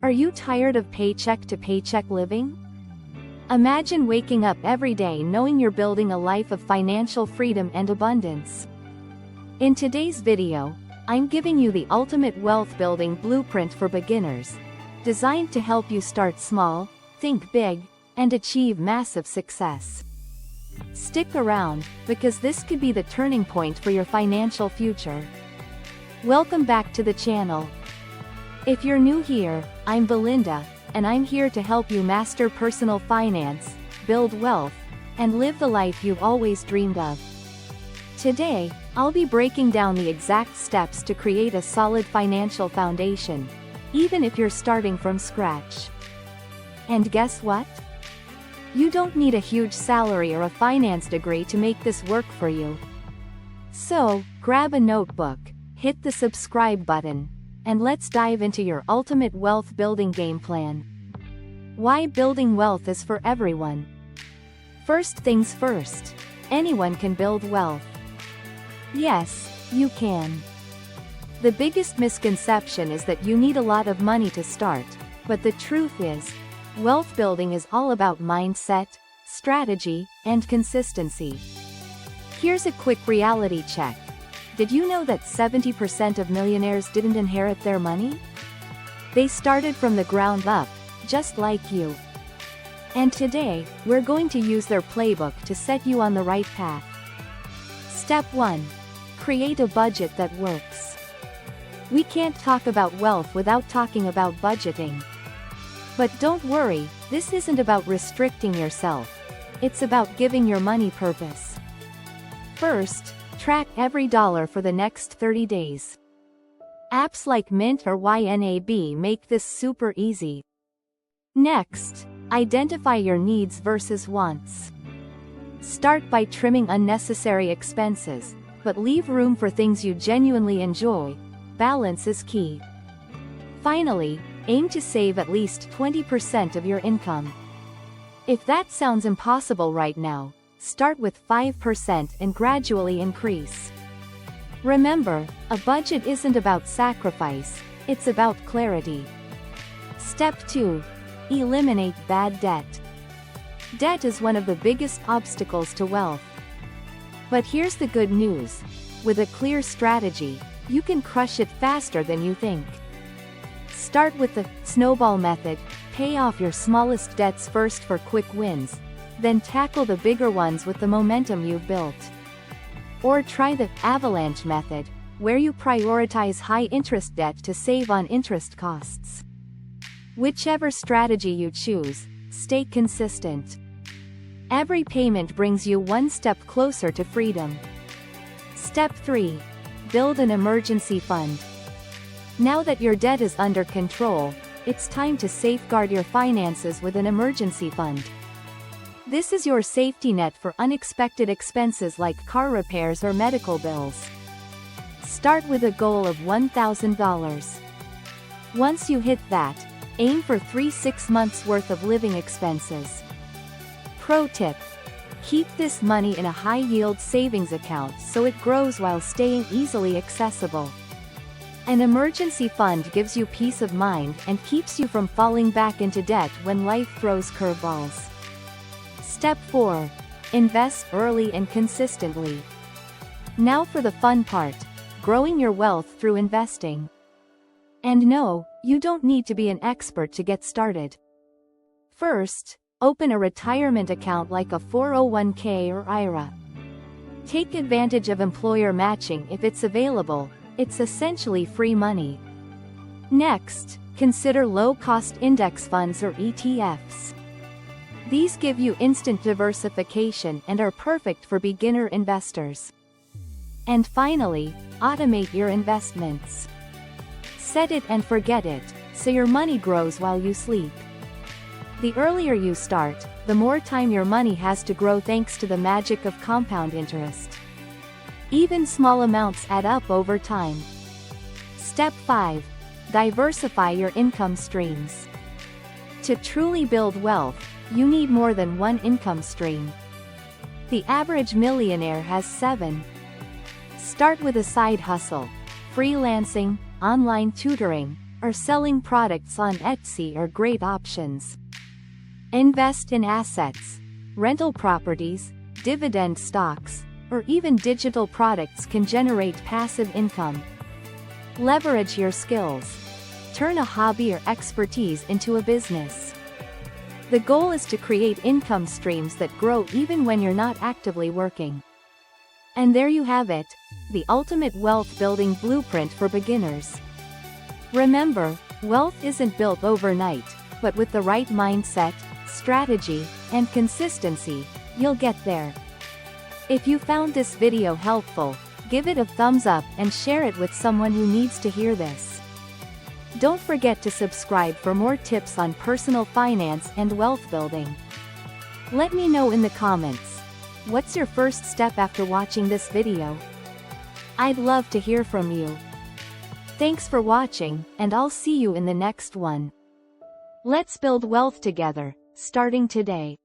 Are you tired of paycheck to paycheck living? Imagine waking up every day knowing you're building a life of financial freedom and abundance. In today's video, I'm giving you the ultimate wealth building blueprint for beginners, designed to help you start small, think big, and achieve massive success. Stick around, because this could be the turning point for your financial future. Welcome back to the channel. If you're new here, I'm Belinda, and I'm here to help you master personal finance, build wealth, and live the life you've always dreamed of. Today, I'll be breaking down the exact steps to create a solid financial foundation, even if you're starting from scratch. And guess what? You don't need a huge salary or a finance degree to make this work for you. So, grab a notebook, hit the subscribe button, and let's dive into your ultimate wealth building game plan. Why building wealth is for everyone. First things first, anyone can build wealth. Yes, you can. The biggest misconception is that you need a lot of money to start, but the truth is, wealth building is all about mindset, strategy, and consistency. Here's a quick reality check. Did you know that 70% of millionaires didn't inherit their money? They started from the ground up, just like you. And today, we're going to use their playbook to set you on the right path. Step 1. Create a budget that works. We can't talk about wealth without talking about budgeting. But don't worry, this isn't about restricting yourself. It's about giving your money purpose. First, track every dollar for the next 30 days. Apps like Mint or YNAB make this super easy. Next, identify your needs versus wants. Start by trimming unnecessary expenses, but leave room for things you genuinely enjoy. Balance is key. Finally, aim to save at least 20% of your income. If that sounds impossible right now, start with 5% and gradually increase. Remember, a budget isn't about sacrifice, it's about clarity. Step 2. Eliminate bad debt. Debt is one of the biggest obstacles to wealth. But here's the good news. With a clear strategy, you can crush it faster than you think. Start with the snowball method. Pay off your smallest debts first for quick wins, then tackle the bigger ones with the momentum you've built. Or try the avalanche method, where you prioritize high-interest debt to save on interest costs. Whichever strategy you choose, stay consistent. Every payment brings you one step closer to freedom. Step 3. Build an emergency fund. Now that your debt is under control, it's time to safeguard your finances with an emergency fund. This is your safety net for unexpected expenses like car repairs or medical bills. Start with a goal of $1,000. Once you hit that, aim for 3-6 months worth of living expenses. Pro tip: keep this money in a high-yield savings account so it grows while staying easily accessible. An emergency fund gives you peace of mind and keeps you from falling back into debt when life throws curveballs. Step 4. Invest early and consistently. Now for the fun part, growing your wealth through investing. And no, you don't need to be an expert to get started. First, open a retirement account like a 401k or IRA. Take advantage of employer matching if it's available. It's essentially free money. Next, consider low-cost index funds or ETFs. These give you instant diversification and are perfect for beginner investors. And finally, automate your investments. Set it and forget it, so your money grows while you sleep. The earlier you start, the more time your money has to grow thanks to the magic of compound interest. Even small amounts add up over time. Step 5. Diversify your income streams. To truly build wealth, you need more than one income stream. The average millionaire has 7. Start with a side hustle, freelancing, online tutoring, or selling products on Etsy are great options. Invest in assets. Rental properties, dividend stocks, or even digital products can generate passive income. Leverage your skills. Turn a hobby or expertise into a business. The goal is to create income streams that grow even when you're not actively working. And there you have it, the ultimate wealth building blueprint for beginners. Remember, wealth isn't built overnight, but with the right mindset, strategy, and consistency, you'll get there. If you found this video helpful, give it a thumbs up and share it with someone who needs to hear this. Don't forget to subscribe for more tips on personal finance and wealth building. Let me know in the comments, what's your first step after watching this video? I'd love to hear from you. Thanks for watching, and I'll see you in the next one. Let's build wealth together, starting today.